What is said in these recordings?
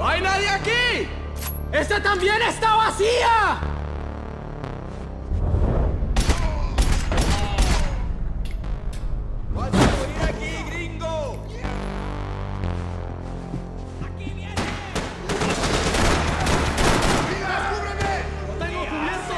¡No hay nadie aquí! ¡Esta también está vacía! ¡Vas a morir aquí, gringo! ¡Aquí viene! ¡Mira, cúbreme! ¡Lo tengo cubierto!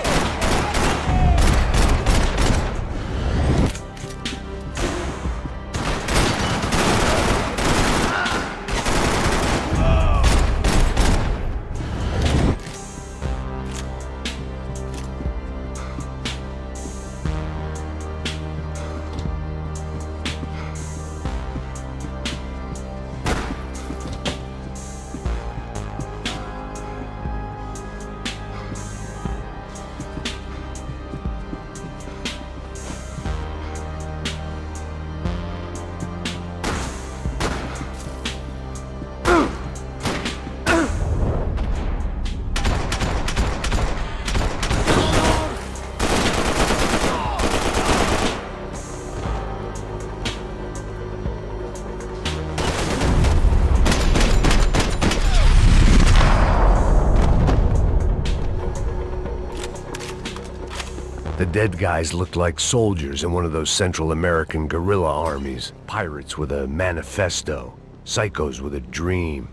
The dead guys looked like soldiers in one of those Central American guerrilla armies. Pirates with a manifesto. Psychos with a dream.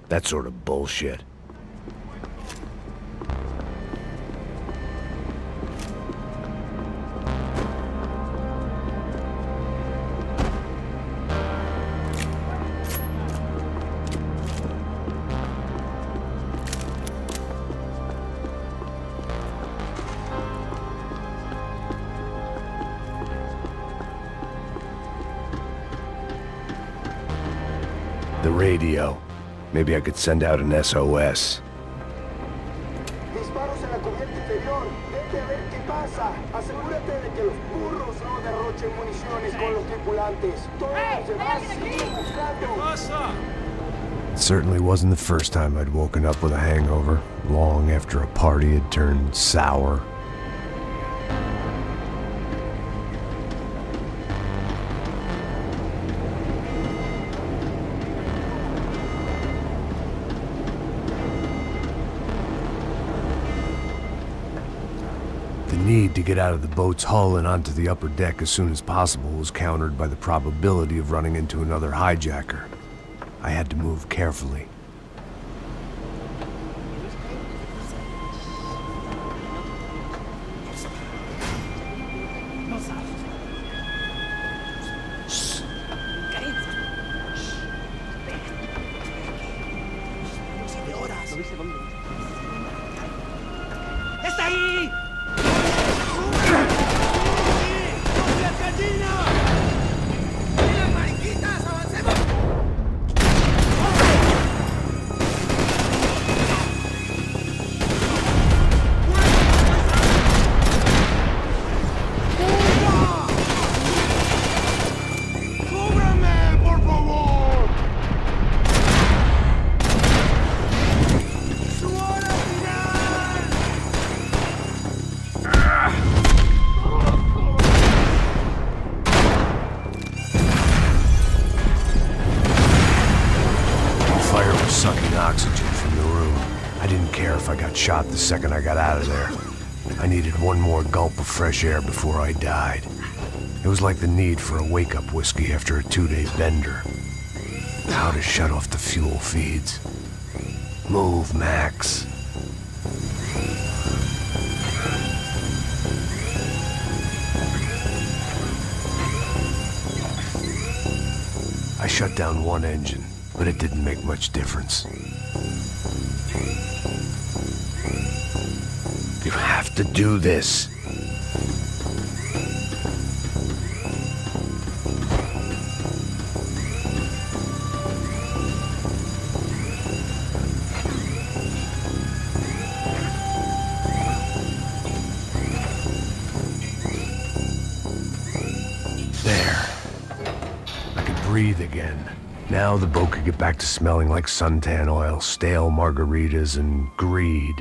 That sort of bullshit. The radio. Maybe I could send out an SOS. Disparos en la cubierta inferior. Vete a ver qué pasa. Asegúrate de que los burros no derrochen municiones con los tripulantes. Todos los demás siguen buscando. It certainly wasn't the first time I'd woken up with a hangover, long after a party had turned sour. The need to get out of the boat's hull and onto the upper deck as soon as possible was countered by the probability of running into another hijacker. I had to move carefully. ¡Está ahí! Sucking oxygen from the room. I didn't care if I got shot the second I got out of there. I needed one more gulp of fresh air before I died. It was like the need for a wake-up whiskey after a 2-day bender. How to shut off the fuel feeds. Move, Max. I shut down one engine, but it didn't make much difference. You have to do this. There. I could breathe again. Now the boat could get back to smelling like suntan oil, stale margaritas, and greed.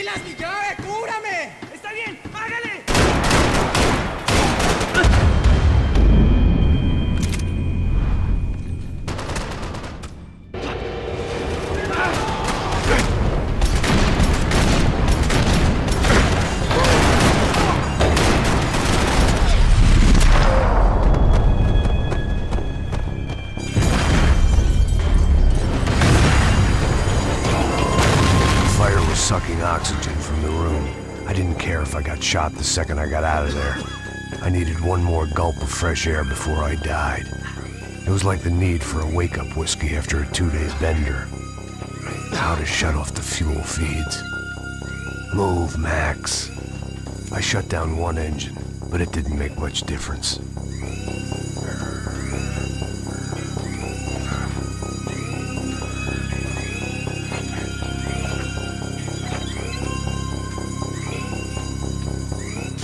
pilas, mi llave! ¡Cúbrame! ¡Está bien! ¡Hágale! Sucking oxygen from the room. I didn't care if I got shot the second I got out of there. I needed one more gulp of fresh air before I died. It was like the need for a wake-up whiskey after a 2-day bender. How to shut off the fuel feeds. Move, Max. I shut down one engine, but it didn't make much difference.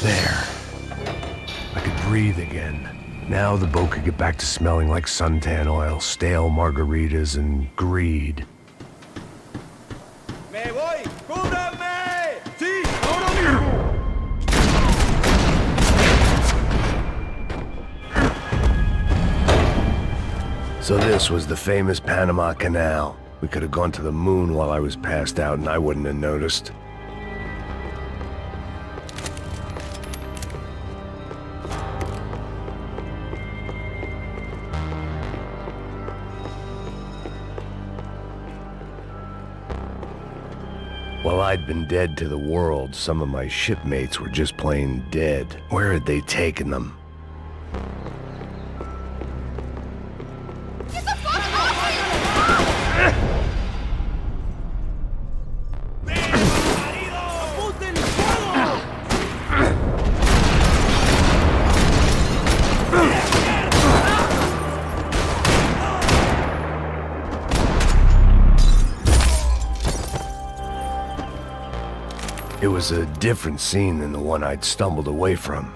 There. I could breathe again. Now the boat could get back to smelling like suntan oil, stale margaritas, and greed. ¡Me voy! ¡Cúbrame! ¡Sí! ¡Ahora mismo! So this was the famous Panama Canal. We could have gone to the moon while I was passed out and I wouldn't have noticed. While I'd been dead to the world, some of my shipmates were just plain dead. Where had they taken them? Get the fuck off me! It was a different scene than the one I'd stumbled away from.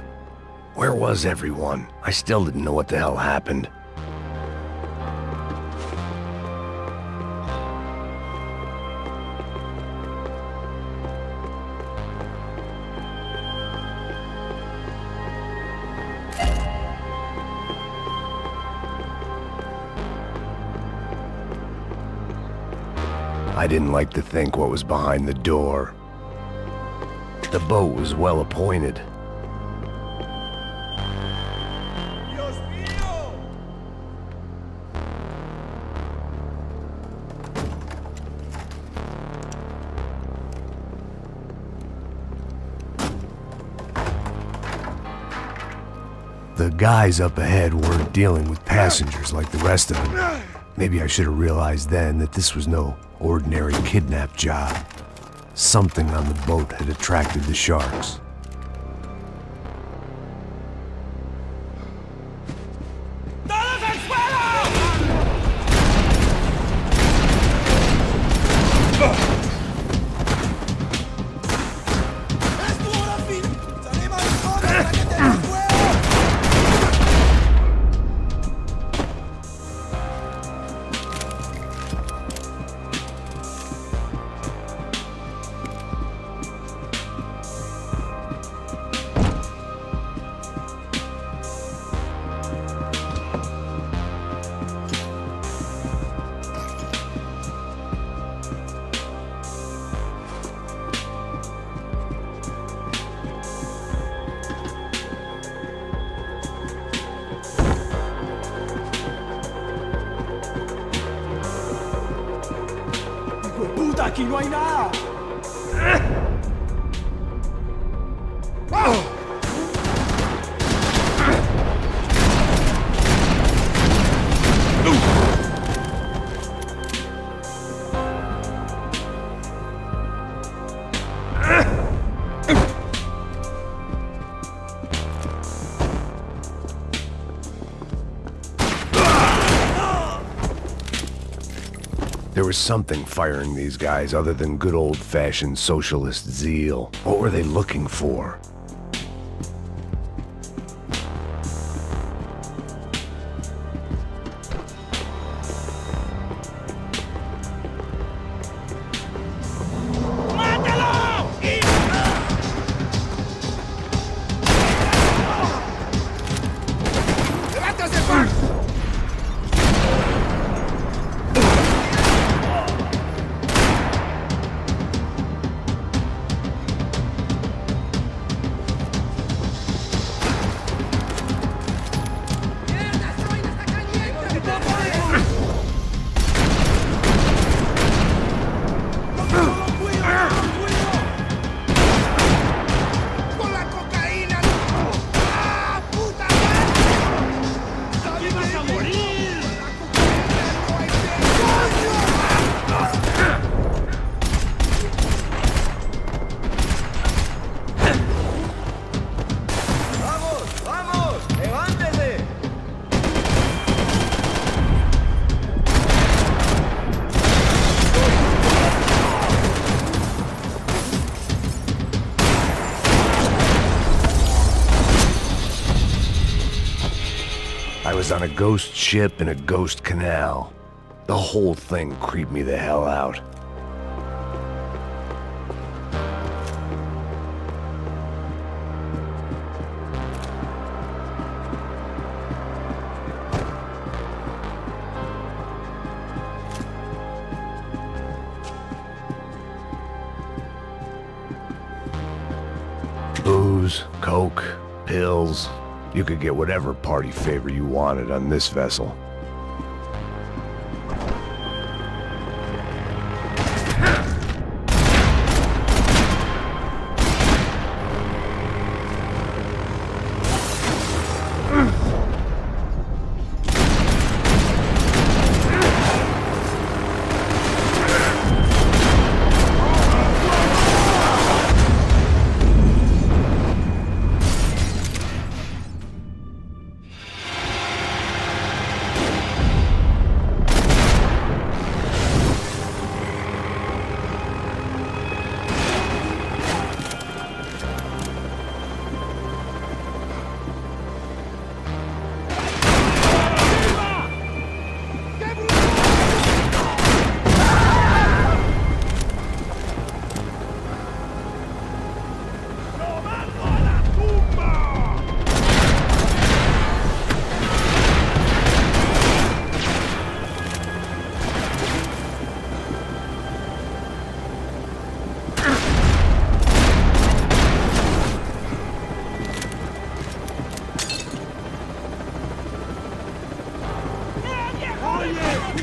Where was everyone? I still didn't know what the hell happened. I didn't like to think what was behind the door. The boat was well appointed. ¡Dios mío! The guys up ahead weren't dealing with passengers like the rest of them. Maybe I should have realized then that this was no ordinary kidnap job. Something on the boat had attracted the sharks. ¡Todos al suelo! ¡Es tu hora, fin! ¡Salimos de todo para que te des fuego! ¡Puta, aquí no hay nada! There was something firing these guys other than good old-fashioned socialist zeal. What were they looking for? ¡Mátalo! I was on a ghost ship in a ghost canal. The whole thing creeped me the hell out. Booze, coke, pills. You could get whatever party favor you wanted on this vessel.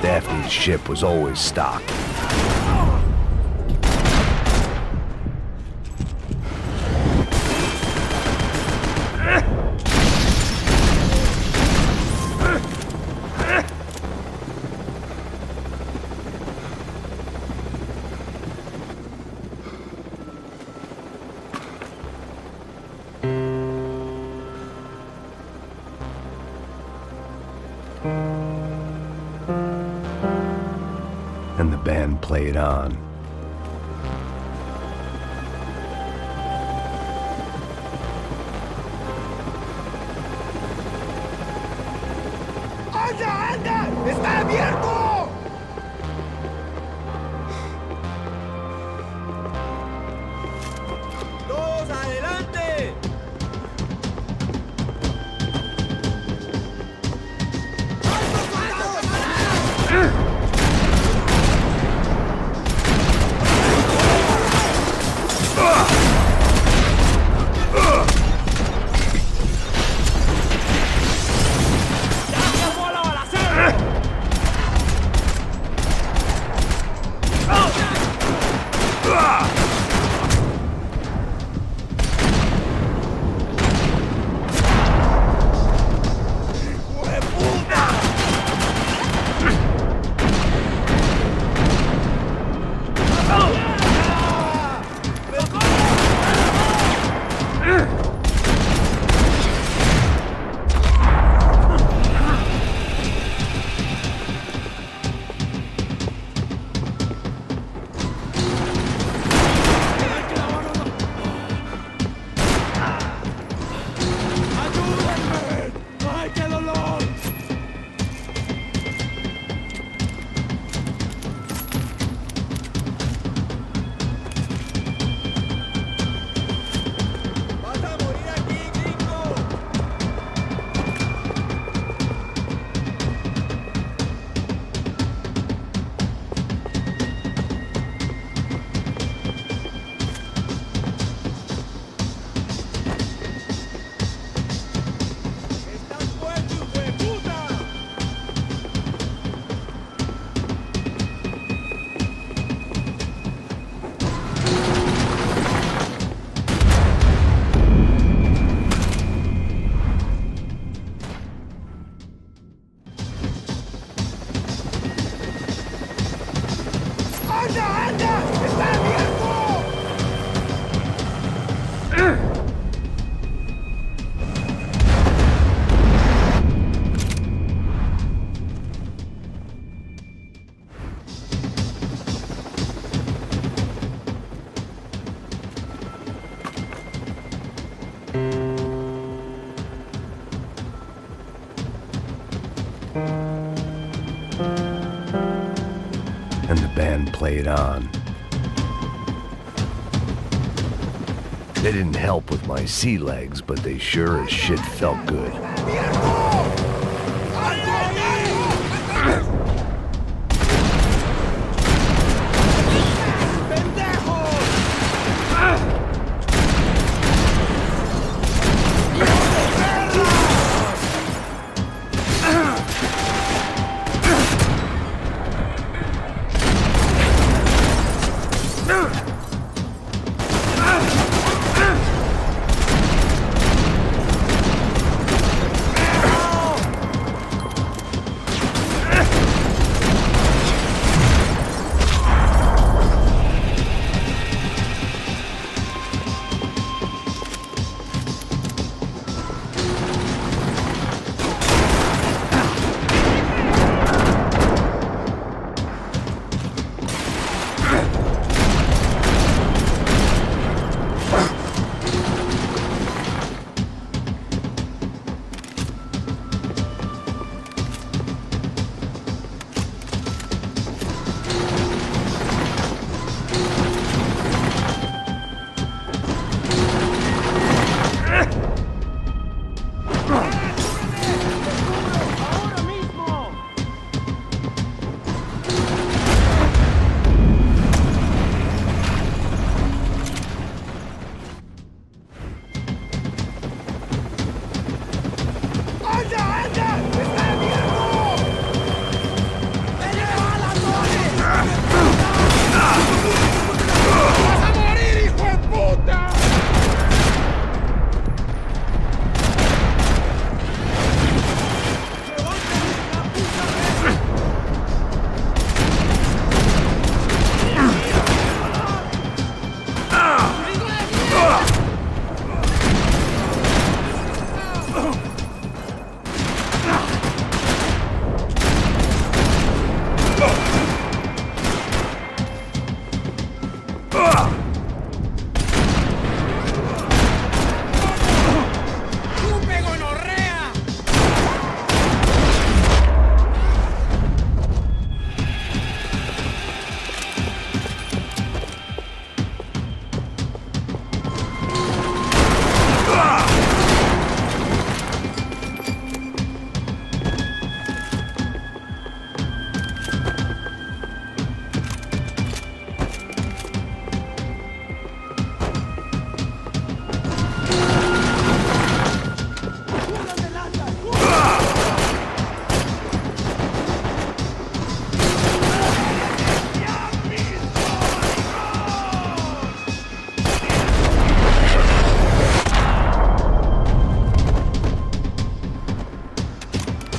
Daphne's ship was always stocked. And the band played on. ¡Anda, anda! ¡Está abierto! ¡Todos adelante! plan played on. They didn't help with my sea legs, but they sure as shit felt good.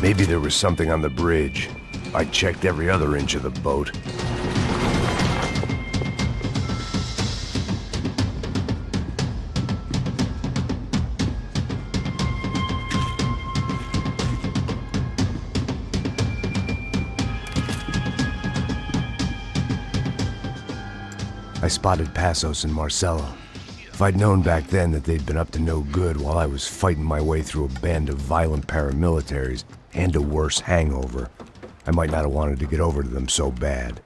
Maybe there was something on the bridge. I checked every other inch of the boat. I spotted Passos and Marcelo. If I'd known back then that they'd been up to no good while I was fighting my way through a band of violent paramilitaries and a worse hangover, I might not have wanted to get over to them so bad.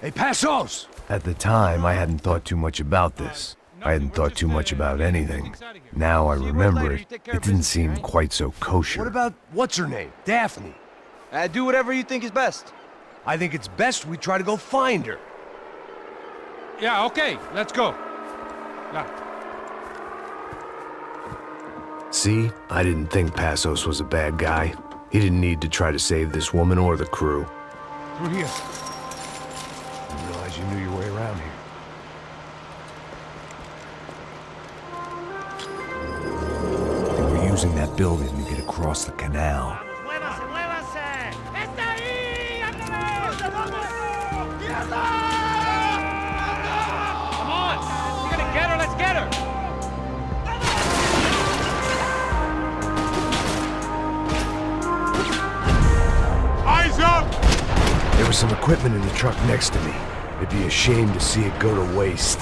Hey, Passos! At the time, I hadn't thought too much about this. I hadn't thought too much about anything. Now I remember it, it didn't seem quite so kosher. What about, what's her name? Daphne. Do whatever you think is best. I think it's best we try to go find her. Yeah, okay, let's go. Yeah. See? I didn't think Passos was a bad guy. He didn't need to try to save this woman or the crew. Through here. I didn't realize you knew your way around here. They were using that building to get across the canal. ¡Muévase, muévase! ¡Está ahí! Come on! You're gonna get her, let's get her! Eyes up! There was some equipment in the truck next to me. It'd be a shame to see it go to waste.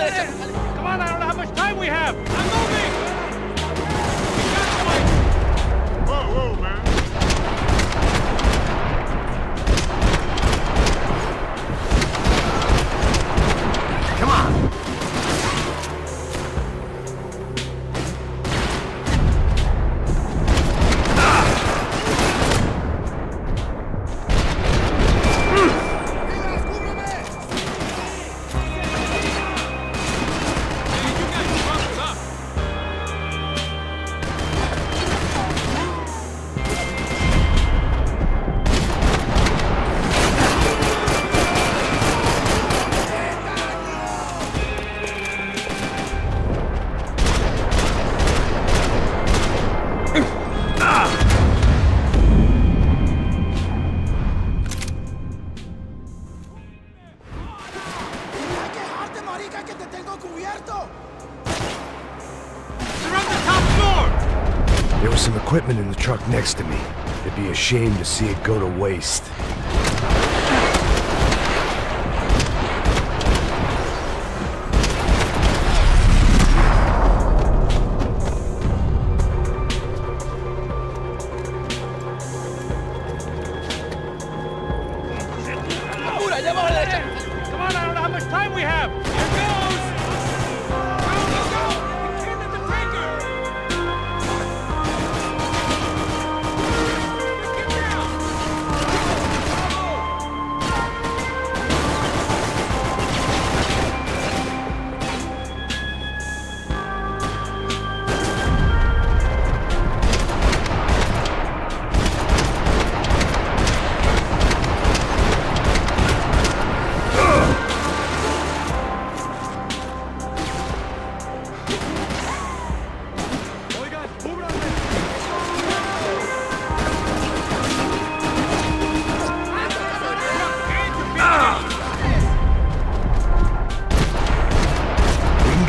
Come on, I don't know how much time we have. I'm moving. Whoa, man. Come on! There was some equipment in the truck next to me. It'd be a shame to see it go to waste. Come on, I don't know how much time we have. Here goes. Go. We can't let them take her. Get down.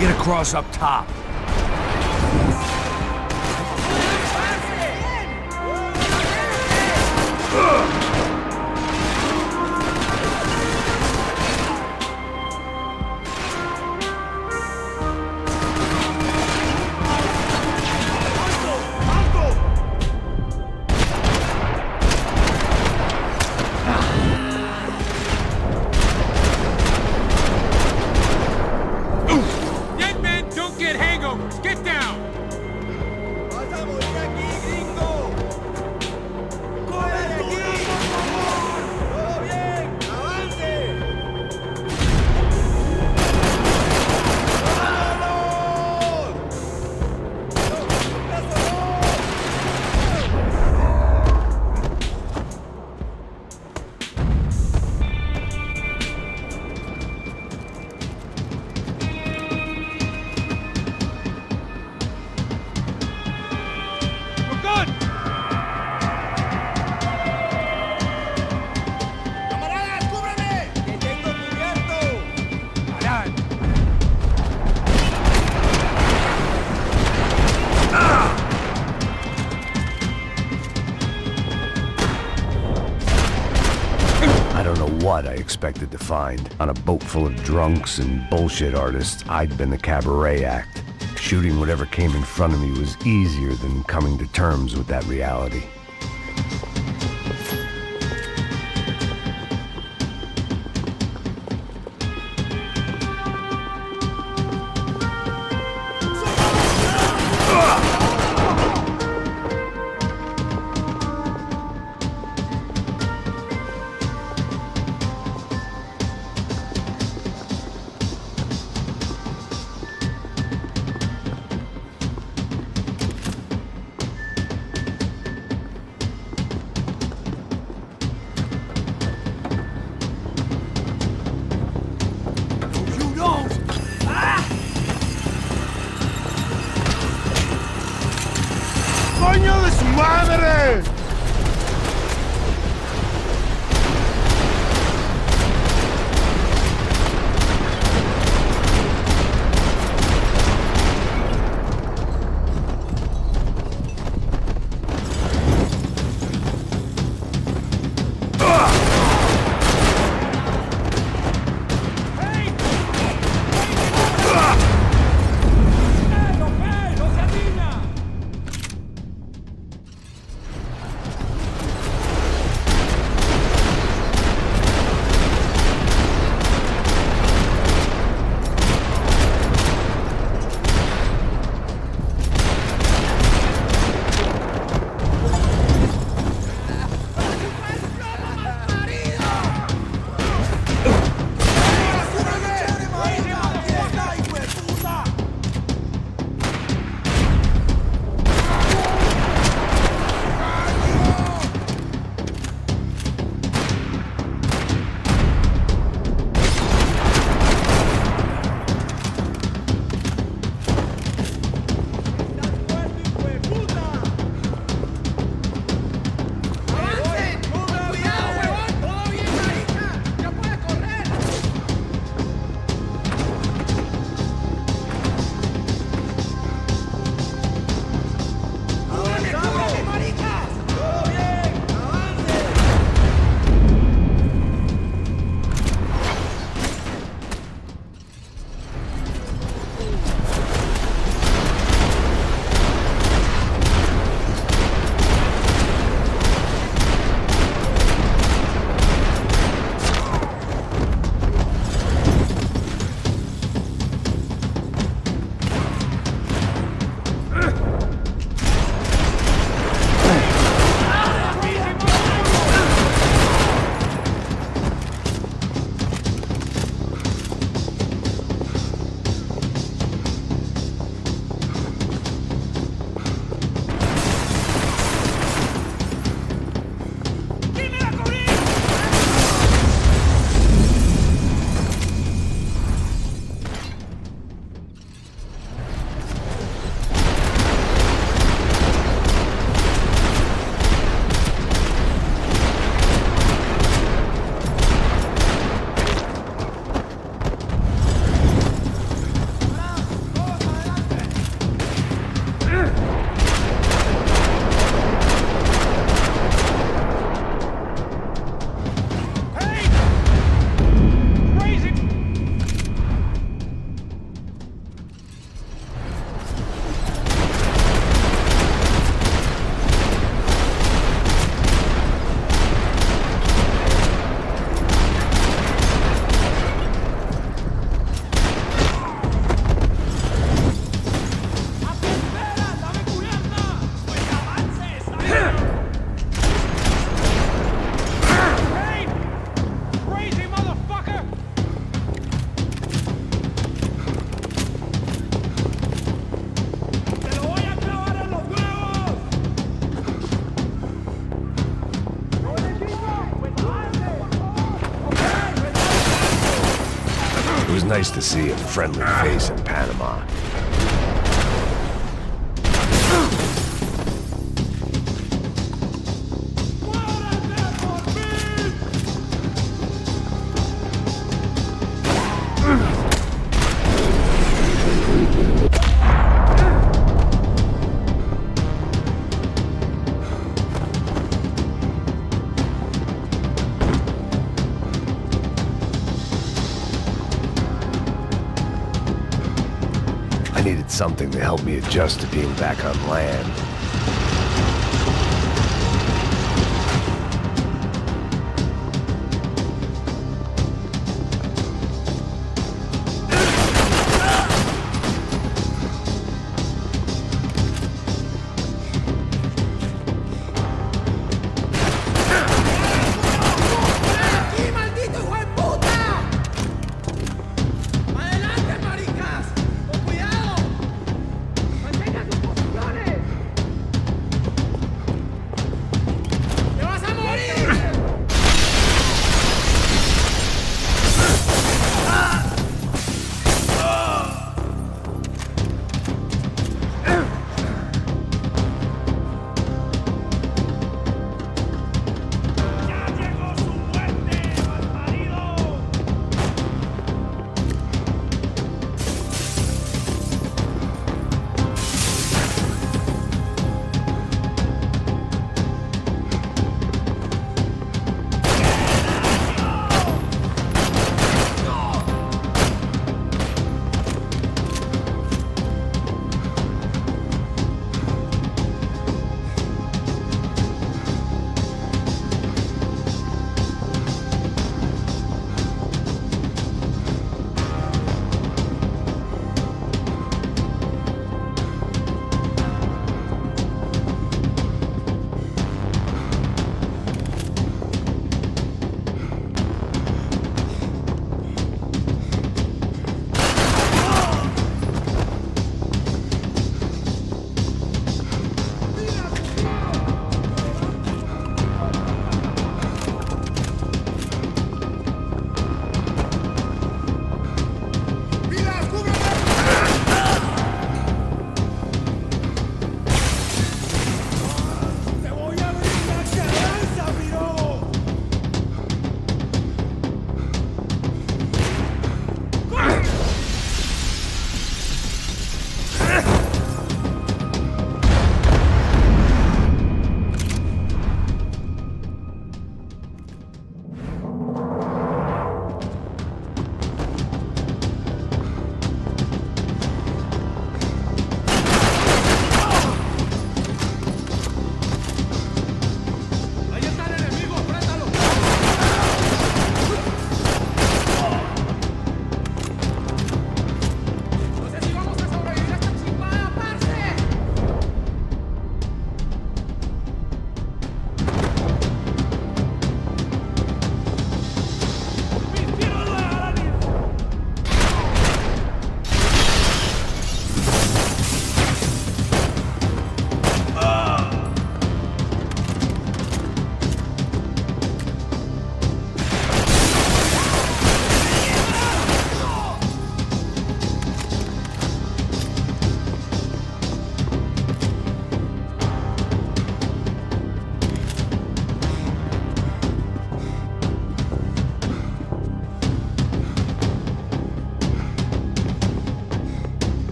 Get across up top. Get down! What I expected to find. On a boat full of drunks and bullshit artists, I'd been the cabaret act. Shooting whatever came in front of me was easier than coming to terms with that reality. nice to see a friendly face in Panama. I needed something to help me adjust to being back on land. ¡Aquí, maldito hijo de puta! ¡Adelante, maricas! ¡Con cuidado! ¡Mantengan sus posiciones!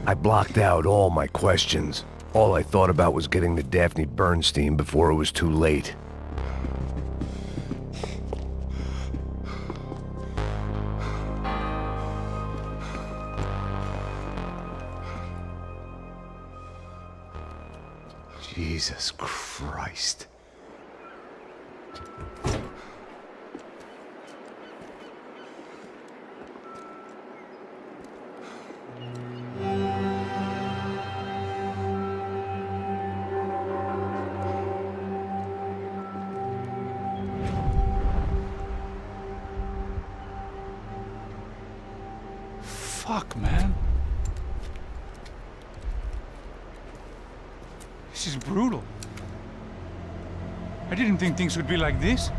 I blocked out all my questions. All I thought about was getting to Daphne Bernstein before it was too late. Jesus Christ. Fuck, man. This is brutal. I didn't think things would be like this.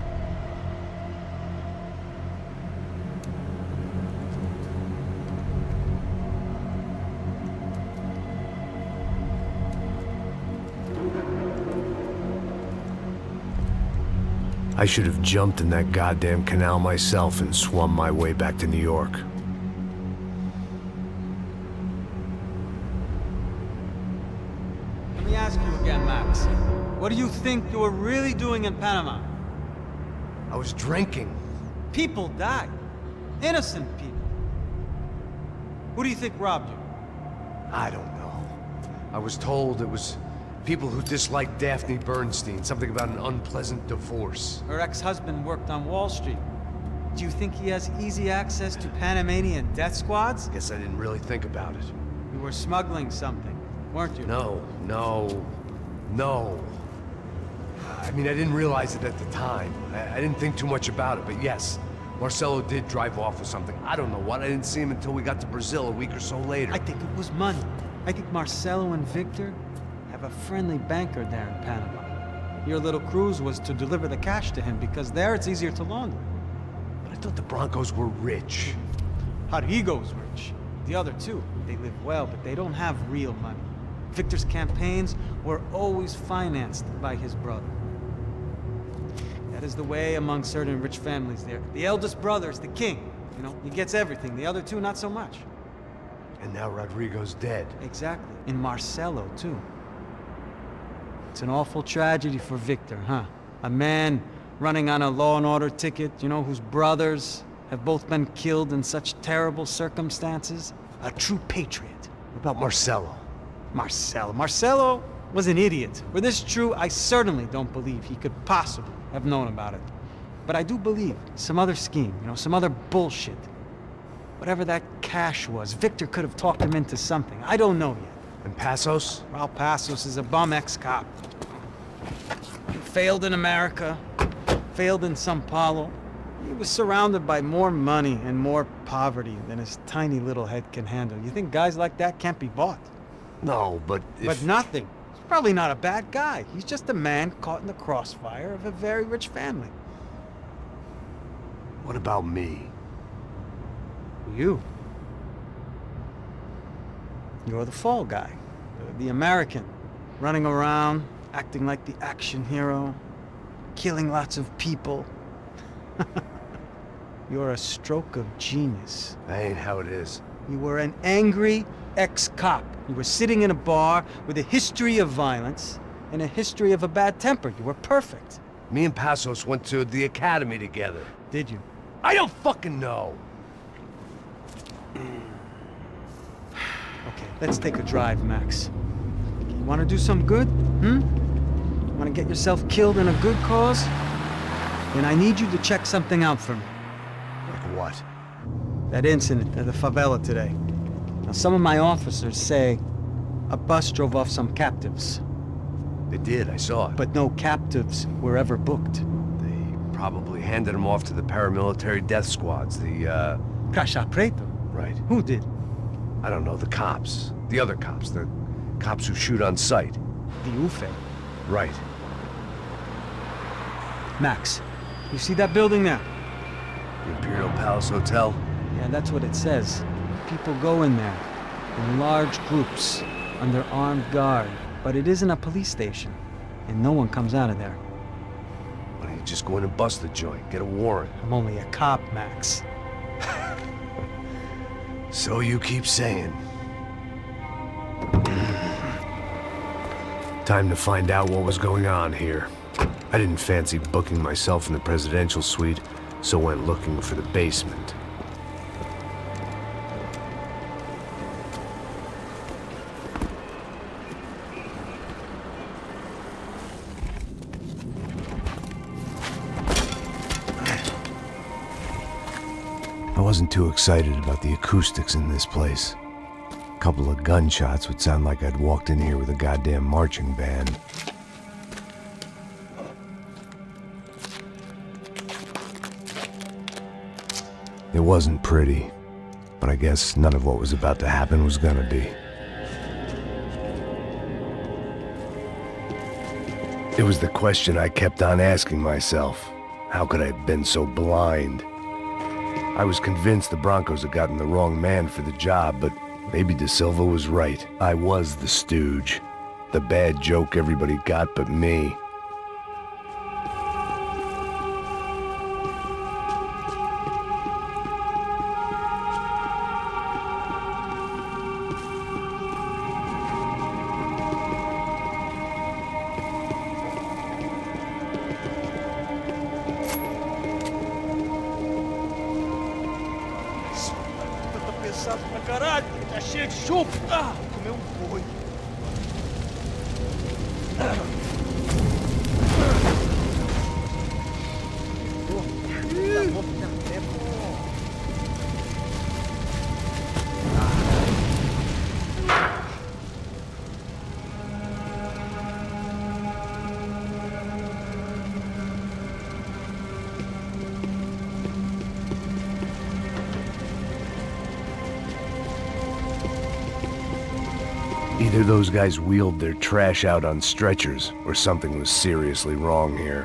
I should have jumped in that goddamn canal myself and swum my way back to New York. Let me ask you again, Max. What do you think you were really doing in Panama? I was drinking. People died. Innocent people. Who do you think robbed you? I don't know. I was told it was people who disliked Daphne Bernstein, something about an unpleasant divorce. Her ex-husband worked on Wall Street. Do you think he has easy access to Panamanian death squads? Guess I didn't really think about it. You were smuggling something, weren't you? No. I mean, I didn't realize it at the time. I didn't think too much about it, but yes, Marcelo did drive off with something. I don't know what. I didn't see him until we got to Brazil a week or so later. I think it was money. I think Marcelo and Victor have a friendly banker there in Panama. Your little cruise was to deliver the cash to him because there it's easier to launder. But I thought the Broncos were rich. Rodrigo's rich. The other two, they live well, but they don't have real money. Victor's campaigns were always financed by his brother. That is the way among certain rich families there. The eldest brother is the king. You know, he gets everything. The other two, not so much. And now Rodrigo's dead. Exactly. And Marcelo, too. It's an awful tragedy for Victor, huh? A man running on a law and order ticket, you know, whose brothers have both been killed in such terrible circumstances. A true patriot. What about Marcelo? Marcelo was an idiot. Were this true, I certainly don't believe he could possibly have known about it. But I do believe some other scheme, you know, some other bullshit. Whatever that cash was, Victor could have talked him into something. I don't know yet. And Passos? Raul Passos is a bum ex-cop. He failed in America, failed in Sao Paulo. He was surrounded by more money and more poverty than his tiny little head can handle. You think guys like that can't be bought? No, but if... But nothing. He's probably not a bad guy. He's just a man caught in the crossfire of a very rich family. What about me? You. You're the fall guy. The American. Running around, acting like the action hero. Killing lots of people. You're a stroke of genius. That ain't how it is. You were an angry ex-cop. You were sitting in a bar with a history of violence and a history of a bad temper. You were perfect. Me and Passos went to the academy together. Did you? I don't fucking know. Okay, let's take a drive, Max. You want to do some good? Want to get yourself killed in a good cause? Then I need you to check something out for me. Like what? That incident at the favela today. Now, some of my officers say a bus drove off some captives. They did, I saw it. But no captives were ever booked. They probably handed them off to the paramilitary death squads, the, Caixa Preto? Right. Who did? I don't know, the cops. The other cops. The cops who shoot on sight. The UFE. Right. Max, you see that building there? The Imperial Palace Hotel? Yeah, that's what it says. People go in there, in large groups, under armed guard. But it isn't a police station, and no one comes out of there. Why don't you just go in and bust the joint, get a warrant? I'm only a cop, Max. So you keep saying. Time to find out what was going on here. I didn't fancy booking myself in the presidential suite, so went looking for the basement. I wasn't too excited about the acoustics in this place. A couple of gunshots would sound like I'd walked in here with a goddamn marching band. It wasn't pretty, but I guess none of what was about to happen was gonna be. It was the question I kept on asking myself. How could I have been so blind? I was convinced the Broncos had gotten the wrong man for the job, but maybe De Silva was right. I was the stooge. The bad joke everybody got but me. Pesado pra caralho, tá cheio de chope. Ah, comeu boi. Either those guys wheeled their trash out on stretchers, or something was seriously wrong here.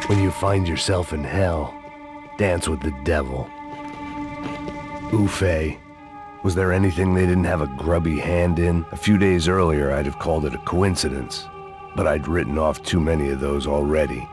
When you find yourself in hell, dance with the devil. Oofe. Was there anything they didn't have a grubby hand in? A few days earlier, I'd have called it a coincidence. But I'd written off too many of those already.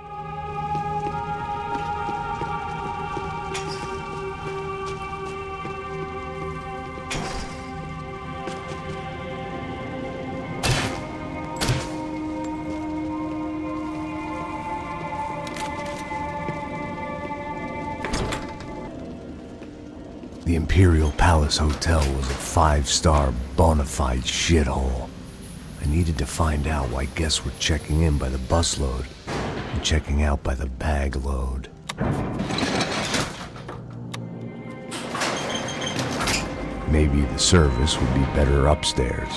The Imperial Palace Hotel was a five-star bona fide shithole. I needed to find out why guests were checking in by the busload and checking out by the bag load. Maybe the service would be better upstairs.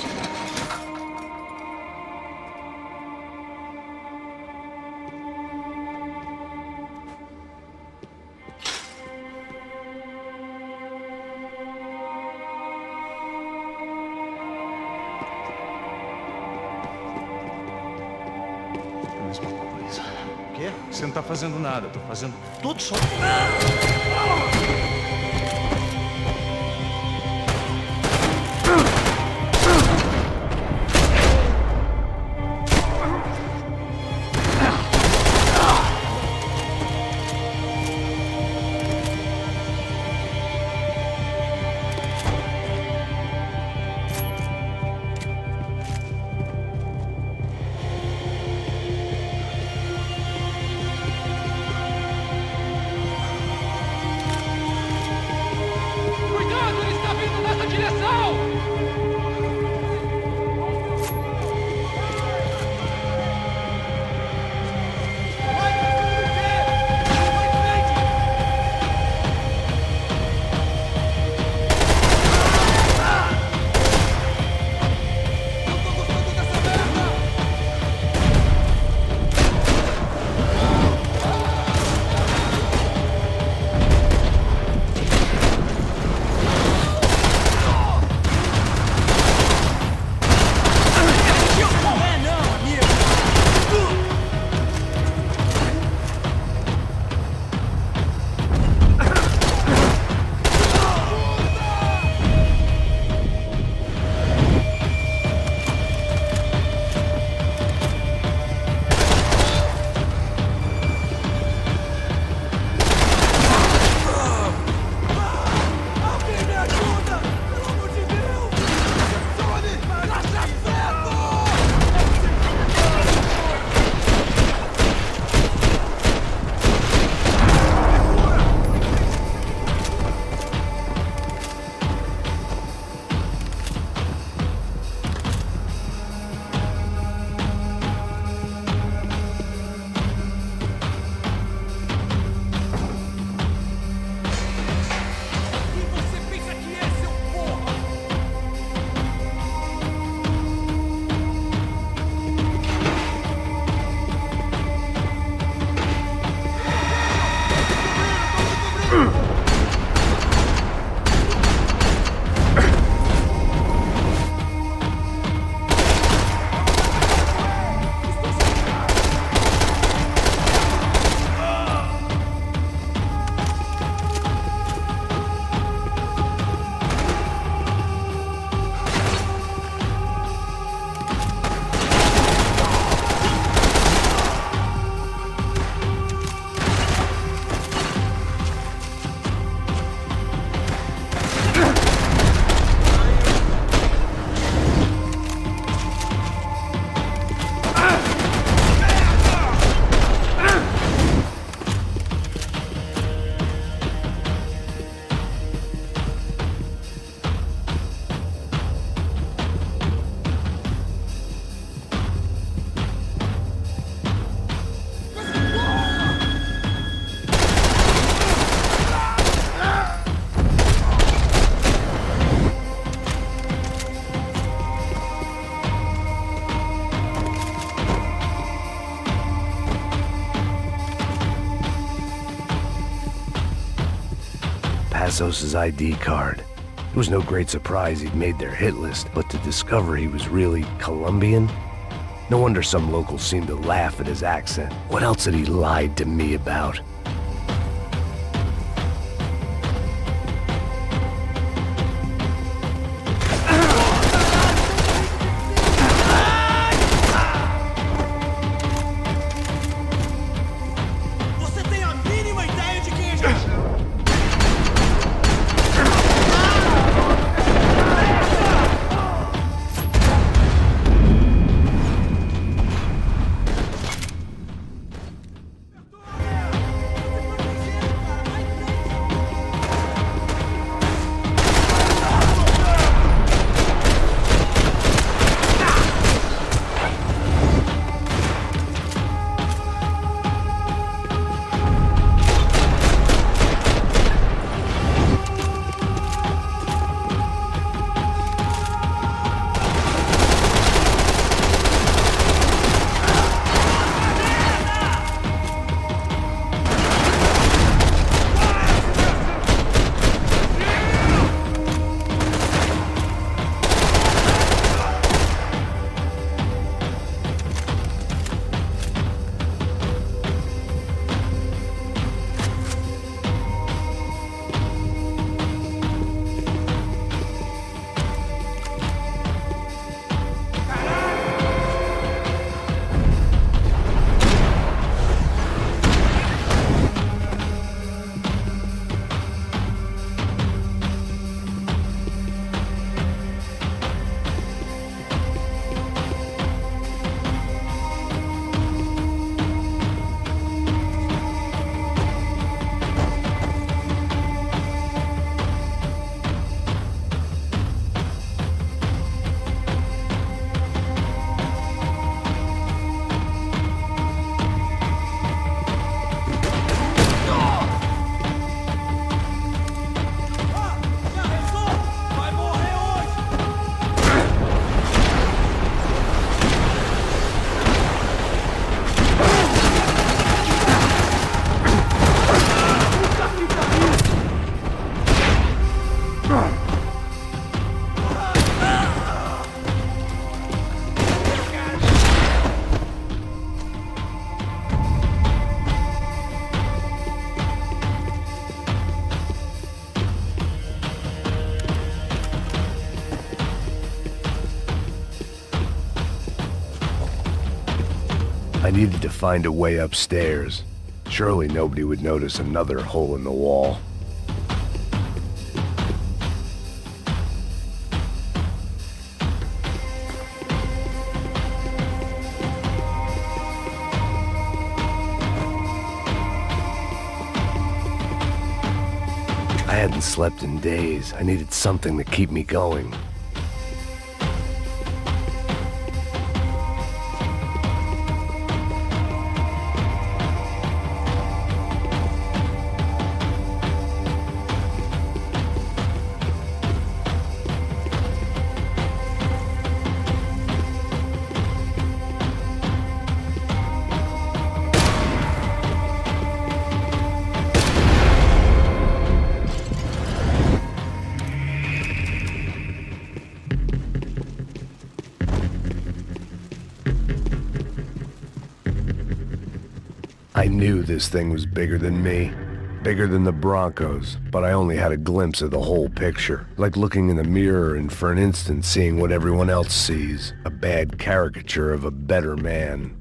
Mesma coisa. O quê? Você não tá fazendo nada, eu tô fazendo tudo só. Passos' ID card. It was no great surprise he'd made their hit list, but to discover he was really Colombian? No wonder some locals seemed to laugh at his accent. What else had he lied to me about? Você tem a mínima ideia de quem é gente? I needed to find a way upstairs. Surely nobody would notice another hole in the wall. I hadn't slept in days. I needed something to keep me going. I knew this thing was bigger than me, bigger than the Broncos, but I only had a glimpse of the whole picture, like looking in the mirror and for an instant seeing what everyone else sees, a bad caricature of a better man.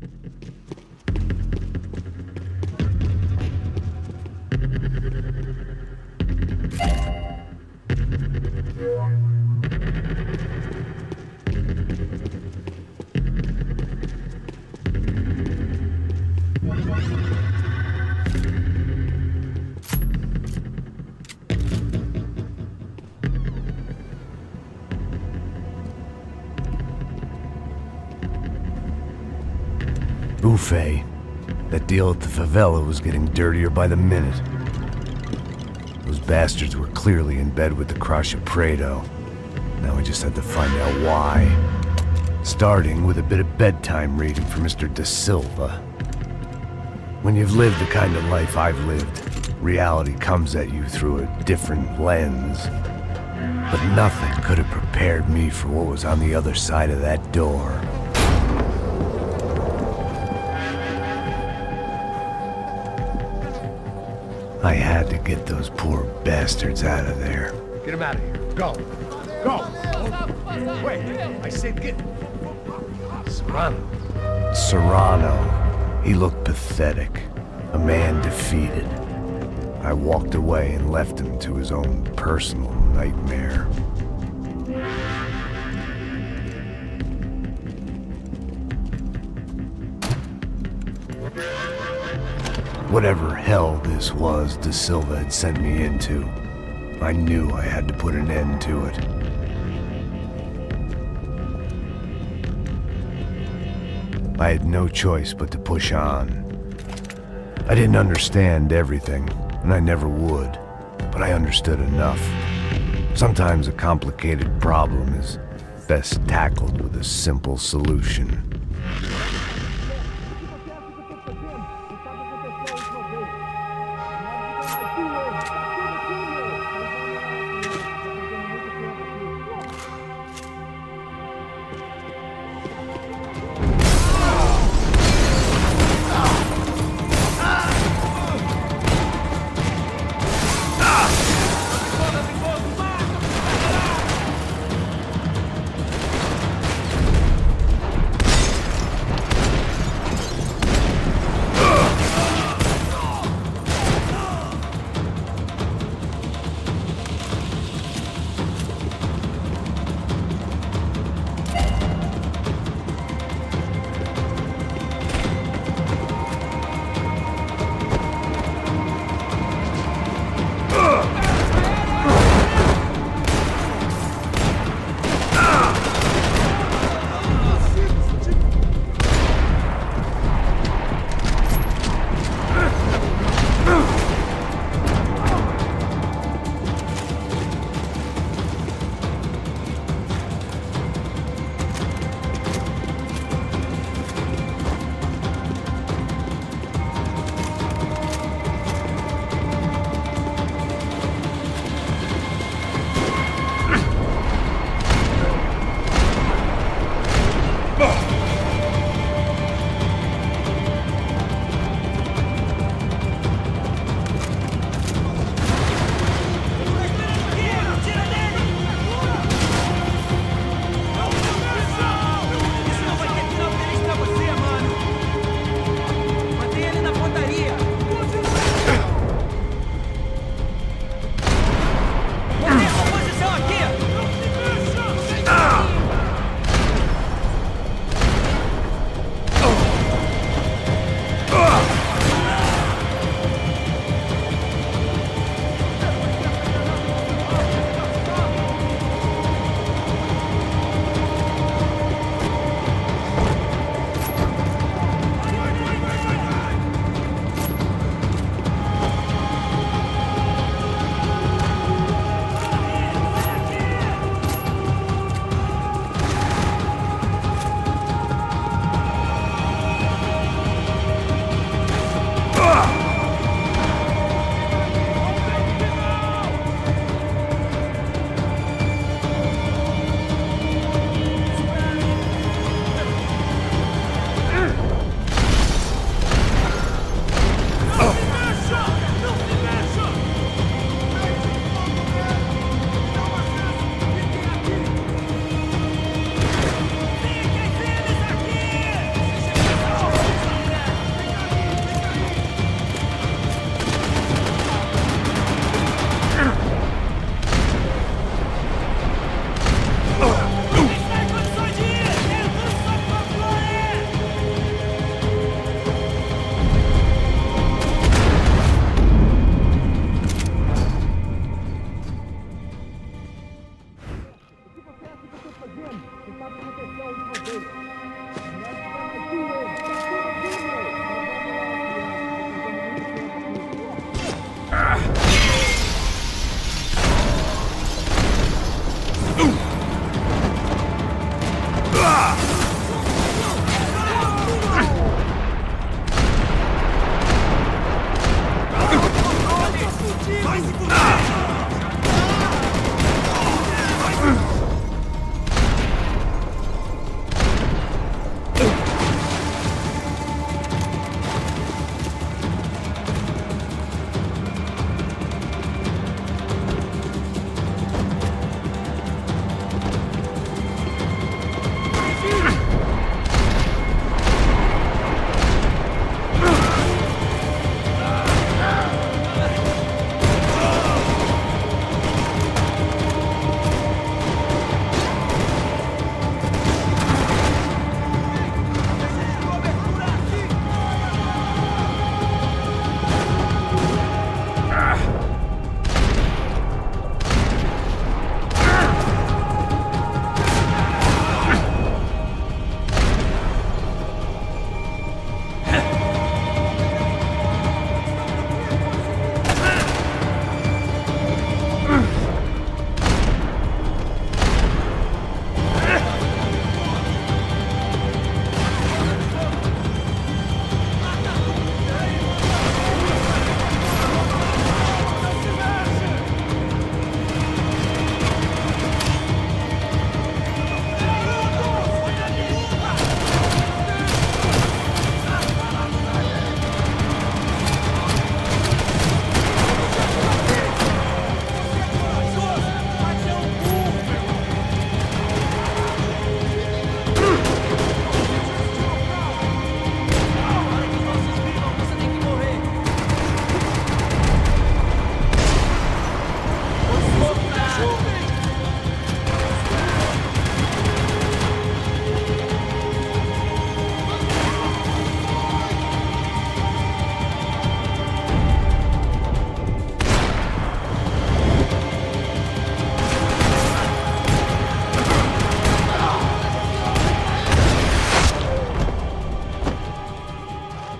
Buffet. That deal at the favela was getting dirtier by the minute. Those bastards were clearly in bed with the Crusher Prado. Now we just had to find out why. Starting with a bit of bedtime reading for Mr. Da Silva. When you've lived the kind of life I've lived, Reality comes at you through a different lens. But nothing could have prepared me for what was on the other side of that door. I had to get those poor bastards out of there. Get him out of here. Go. Go. Wait, I said get... Serrano. Serrano. He looked pathetic. A man defeated. I walked away and left him to his own personal nightmare. Whatever hell this was De Silva had sent me into, I knew I had to put an end to it. I had no choice but to push on. I didn't understand everything, and I never would, but I understood enough. Sometimes a complicated problem is best tackled with a simple solution.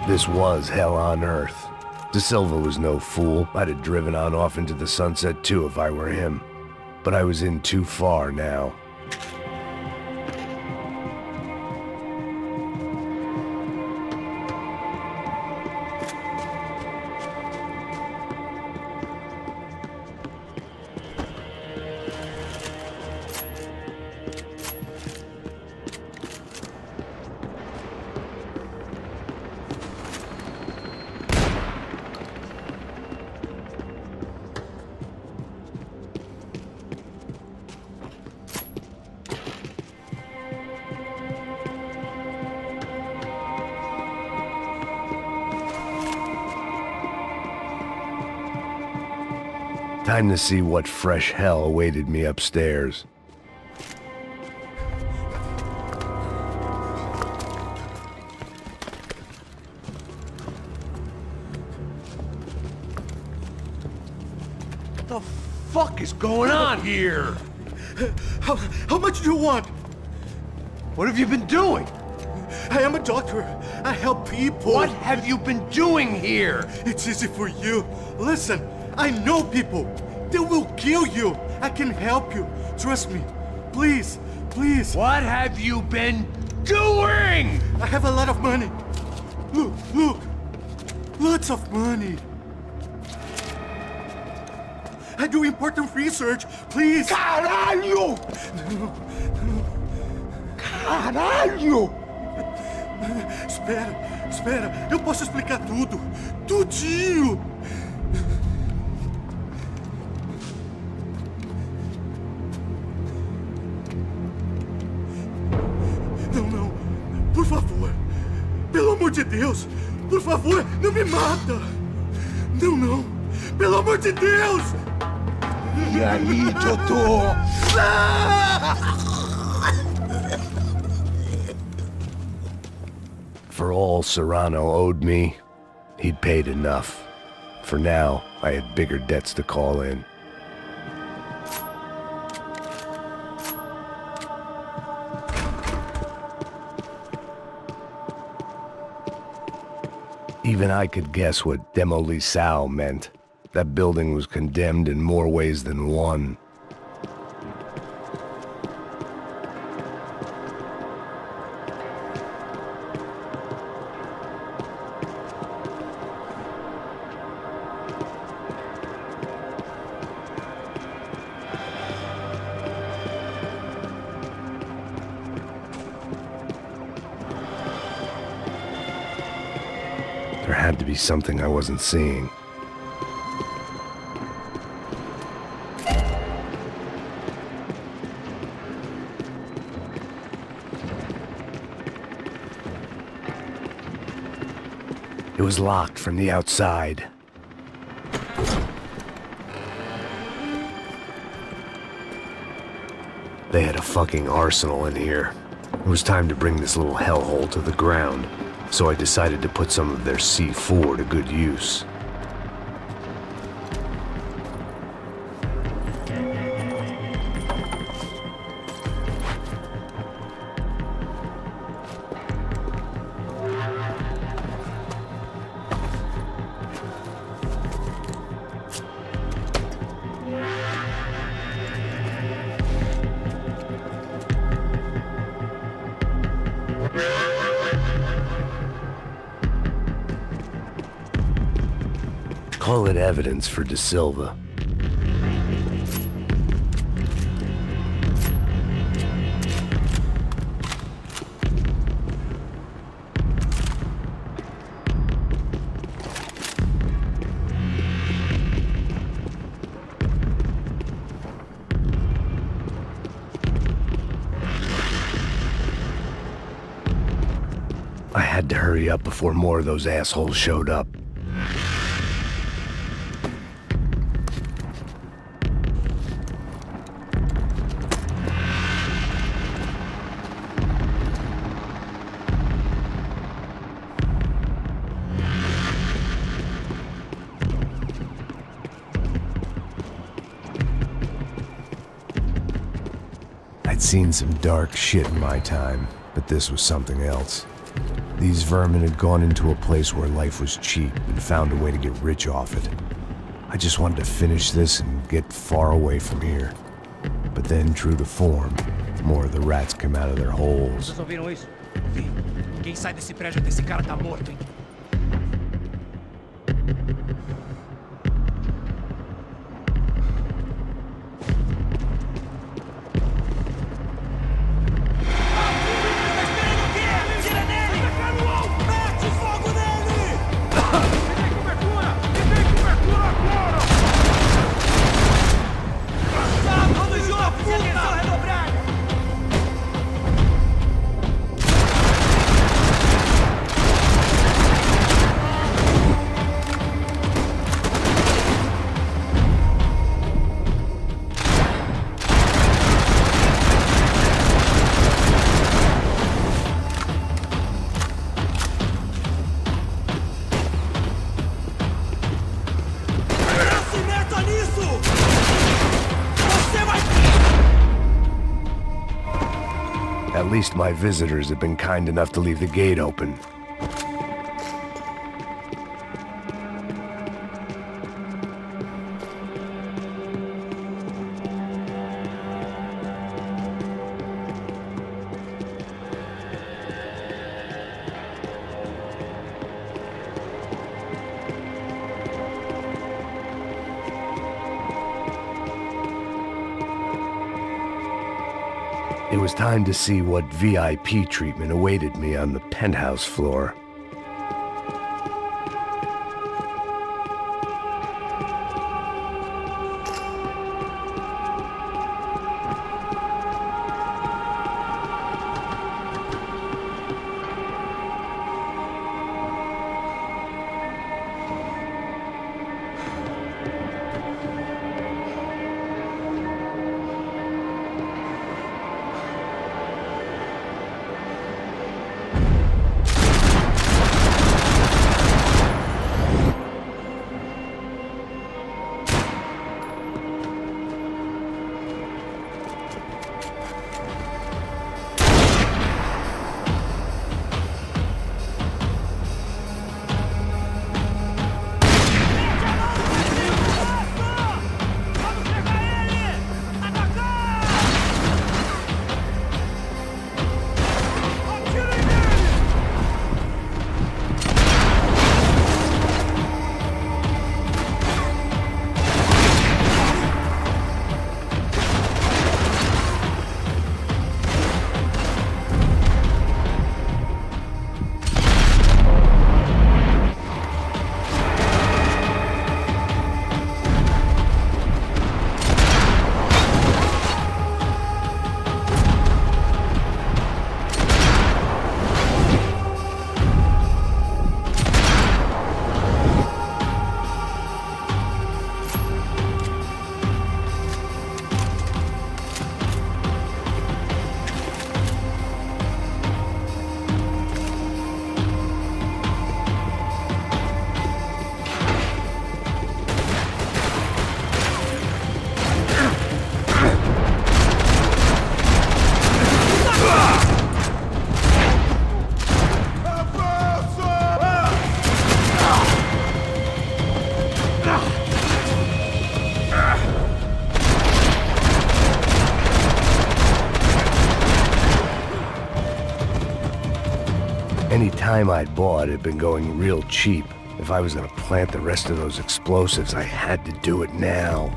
This was hell on earth. De Silva was no fool. I'd have driven on off into the sunset too if I were him. But I was in too far now. Time to see what fresh hell awaited me upstairs. What the fuck is going on here? How much do you want? What have you been doing? I am a doctor. I help people. What have you been doing here? It's easy for you. Listen, I know people. They will kill you. I can help you. Trust me. Please, please. What have you been doing? I have a lot of money. Look, look. Lots of money. I do important research. Please. Caralho! Caralho! Espera. Eu posso explicar tudo. Tudinho. Não. Por favor. Pelo amor de Deus. Por favor, não me mata. Não. Pelo amor de Deus. E aí, doutor? For all Serrano owed me, he'd paid enough. For now, I had bigger debts to call in. Even I could guess what demolissao meant. That building was condemned in more ways than one. There had to be something I wasn't seeing. It was locked from the outside. They had a fucking arsenal in here. It was time to bring this little hellhole to the ground, so I decided to put some of their C4 to good use. Call it evidence for De Silva. I had to hurry up before more of those assholes showed up. I'd seen some dark shit in my time, but this was something else. These vermin had gone into a place where life was cheap and found a way to get rich off it. I just wanted to finish this and get far away from here. But then, true to form, more of the rats come out of their holes. Vocês ouviram isso? Vi. Quem sai desse prédio desse cara tá morto, hein? At least my visitors have been kind enough to leave the gate open. It was time to see what VIP treatment awaited me on the penthouse floor. Any time I'd bought had been going real cheap. If I was gonna plant the rest of those explosives, I had to do it now.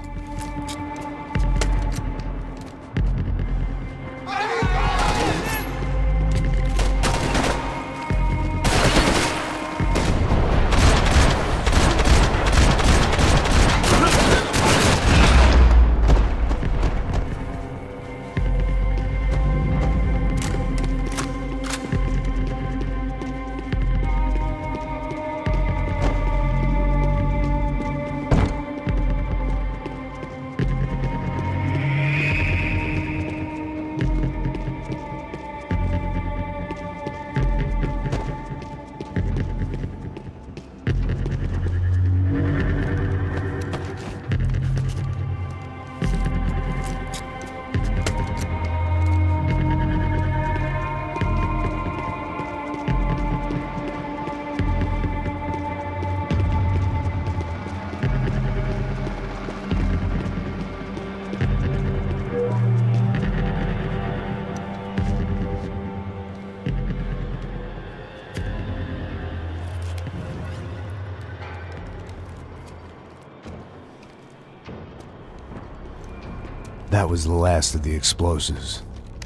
That was the last of the explosives.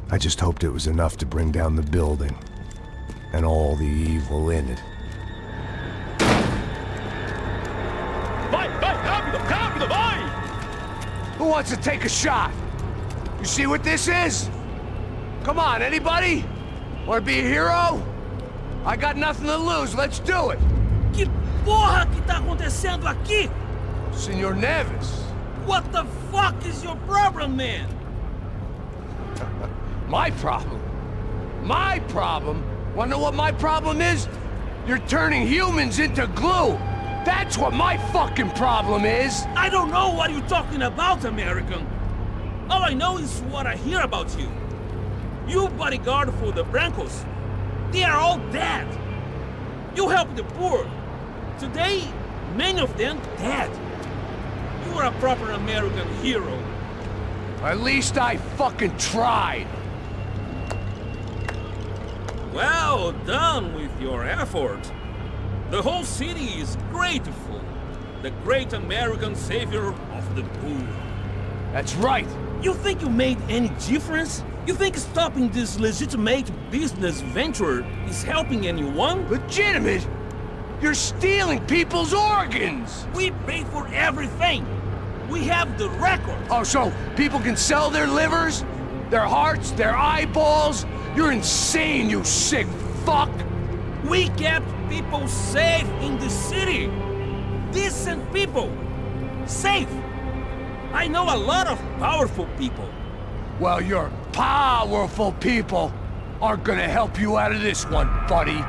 I just hoped it was enough to bring down the building. And all the evil in it. Vai, rápido, rápido, vai! Who wants to take a shot? You see what this is? Come on, anybody? Want to be a hero? I got nothing to lose, let's do it! Que porra que tá acontecendo aqui? Senor Neves. What the fuck is your problem, man? My problem? My problem? Wanna know what my problem is? You're turning humans into glue! That's what my fucking problem is! I don't know what you're talking about, American. All I know is what I hear about you. You bodyguard for the Brancos. They are all dead. You help the poor. Today, many of them dead. You are a proper American hero. At least I fucking tried! Well done with your effort. The whole city is grateful. The great American savior of the poor. That's right! You think you made any difference? You think stopping this legitimate business venture is helping anyone? Legitimate? You're stealing people's organs! We pay for everything. We have the record. Oh, so people can sell their livers? Their hearts? Their eyeballs? You're insane, you sick fuck! We kept people safe in the city. Decent people. Safe. I know a lot of powerful people. Well, your powerful people aren't gonna help you out of this one, buddy.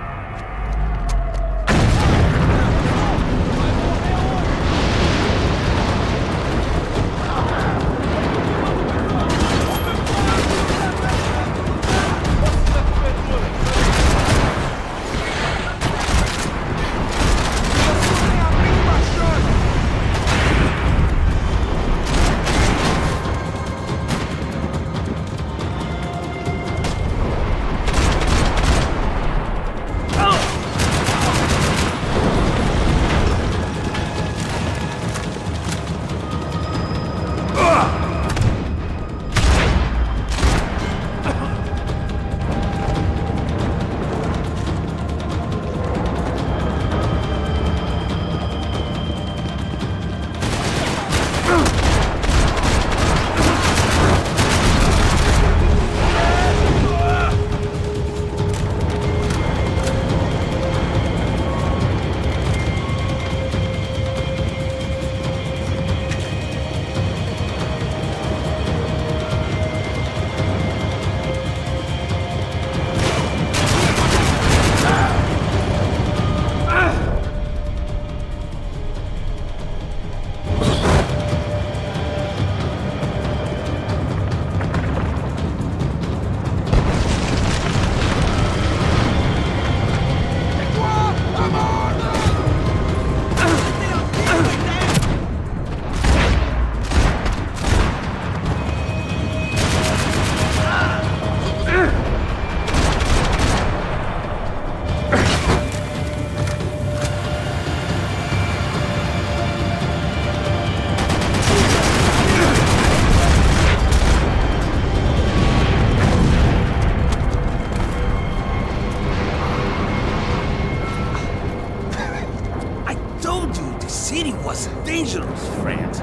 dangerous, friend.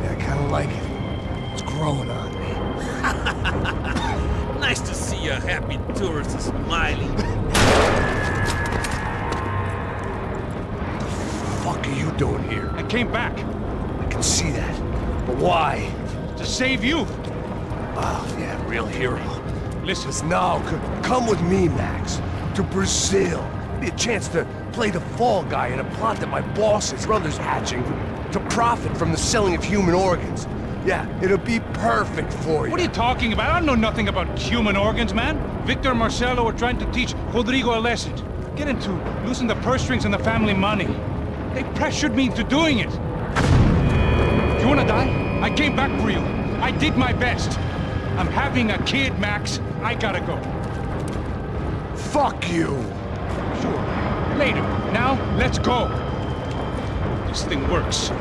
Yeah, I kinda like it. It's growing on me. Nice to see a happy tourist smiling. What the fuck are you doing here? I came back I can see that. But why? to save you. Oh, yeah, real hero. Listen, Now, come with me, Max. To Brazil. Be a chance to play the fall guy in a plot that my boss's brother's hatching to profit from the selling of human organs. Yeah, it'll be perfect for you. what are you talking about? I don't know nothing about human organs, man. Victor and Marcelo are trying to teach Rodrigo a lesson. Get into losing the purse strings and the family money. They pressured me into doing it. You wanna die? I came back for you. I did my best. I'm having a kid, Max. I gotta go. Fuck you! Sure. Later. Now, let's go. This thing works.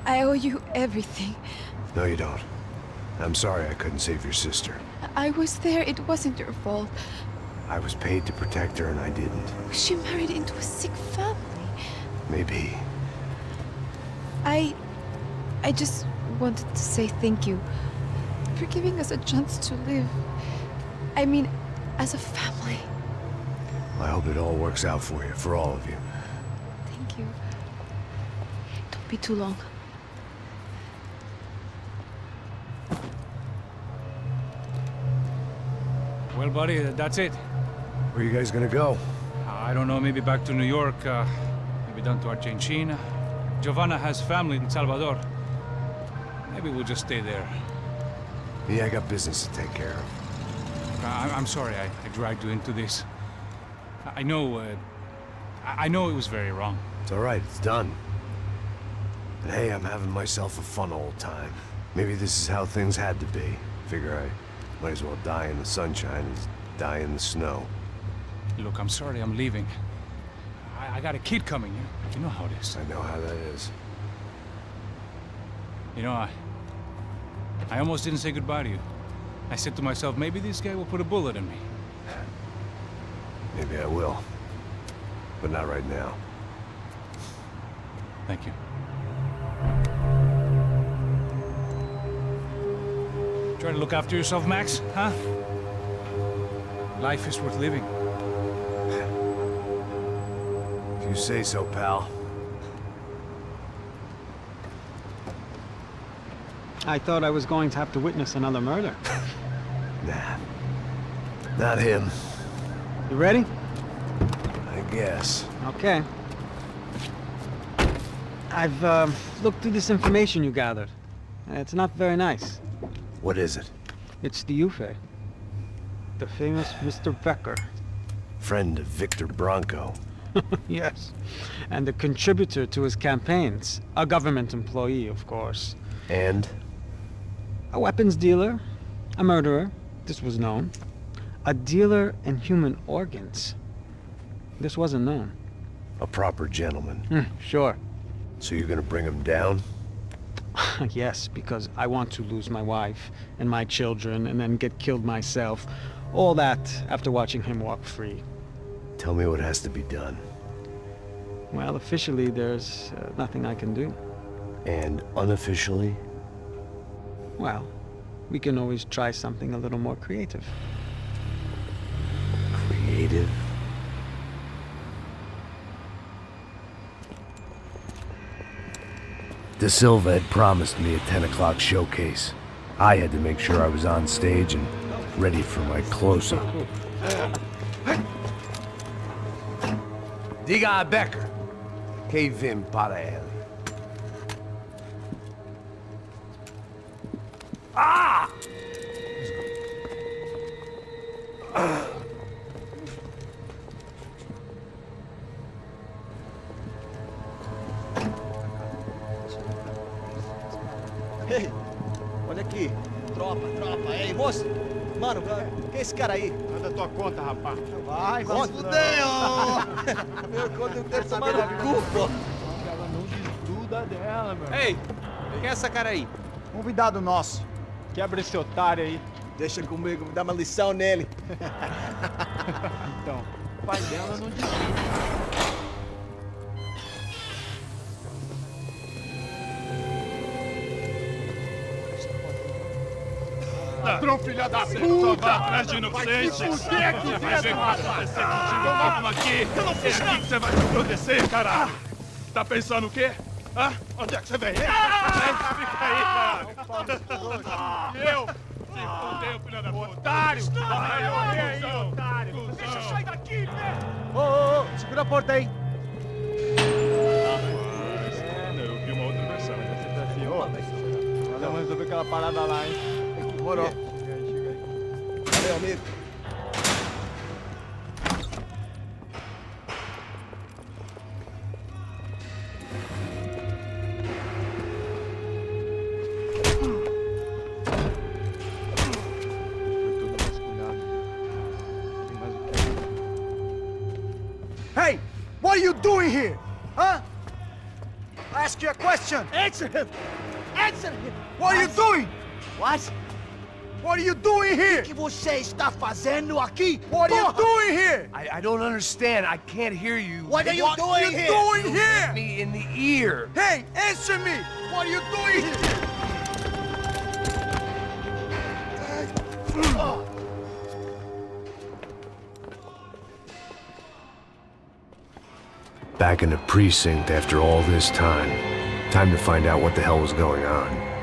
I owe you everything. No, you don't. I'm sorry I couldn't save your sister. I was there. It wasn't your fault. I was paid to protect her and I didn't. She married into a sick family. Maybe. I just wanted to say thank you for giving us a chance to live. I mean, as a family. I hope it all works out for you, for all of you. Thank you. Don't be too long. Well, buddy, that's it. Where are you guys gonna go? I don't know, maybe back to New York, maybe down to Argentina. Giovanna has family in Salvador. Maybe we'll just stay there. Yeah, I got business to take care of. I'm sorry I dragged you into this. I know it was very wrong. It's all right, it's done. And hey, I'm having myself a fun old time. Maybe this is how things had to be. Figure I might as well die in the sunshine as die in the snow. Look, I'm sorry I'm leaving. I got a kid coming. You know how it is. I know how that is. You know, I almost didn't say goodbye to you. I said to myself, maybe this guy will put a bullet in me. Maybe I will. But not right now. Thank you. Try to look after yourself, Max, huh? Life is worth living. If you say so, pal. I thought I was going to have to witness another murder. Nah. Not him. You ready? I guess. Okay. I've looked through this information you gathered. It's not very nice. What is it? It's the UFE. The famous Mr. Becker. Friend of Victor Bronco. Yes. And a contributor to his campaigns. A government employee, of course. And? A weapons dealer. A murderer. This was known. A dealer in human organs. This wasn't known. A proper gentleman. Sure. So you're gonna bring him down? Yes, because I want to lose my wife and my children and then get killed myself. All that after watching him walk free. Tell me what has to be done. Well, officially, there's nothing I can do. And unofficially? Well, we can always try something a little more creative. Creative? De Silva had promised me a 10 o'clock showcase. I had to make sure I was on stage and ready for my close-up. Diga a Becker. Que vim para ele. Ah! Ei, olha aqui. Tropa. Ei, moço. Mano, quem é esse cara aí? Manda tua conta, rapaz. Vai se fuder, ó. Meu, quando eu quero tomar no cu, pô. Ela não desgruda dela, meu. Ei, quem é essa cara aí? Convidado nosso. Quebra esse otário aí. Deixa comigo, me dá uma lição nele. Então, o pai dela não desgruda. Ladrão, filha da puta! Só vai atrás de inocentes! Vai se fuder aqui dentro, rapaz! Vamos aqui! Eu não fiz nada! É aqui que você vai acontecer, caralho! Tá pensando o quê? Hã? Onde é que você vem? Fica aí, caralho! E eu? Se fudeu, filha da puta! Otário! Vai, aí, otário! Deixa eu sair daqui, velho! Ô, segura a porta aí. Eu vi uma outra versão. Vamos resolver aquela parada lá, hein? Demorou. Chega aí. Valeu, amigo. Foi tudo vasculhado. Tem mais o que? Hey, what are you doing here? Huh? I ask you a question. Answer him! Answer him! What are you doing? What? What are you doing here? O que você está fazendo aqui? What are you doing here? I don't understand. I can't hear you. What are you doing here? Doing here? Me in the ear. Hey, answer me! What are you doing here? Back in the precinct after all this time. Time to find out what the hell was going on.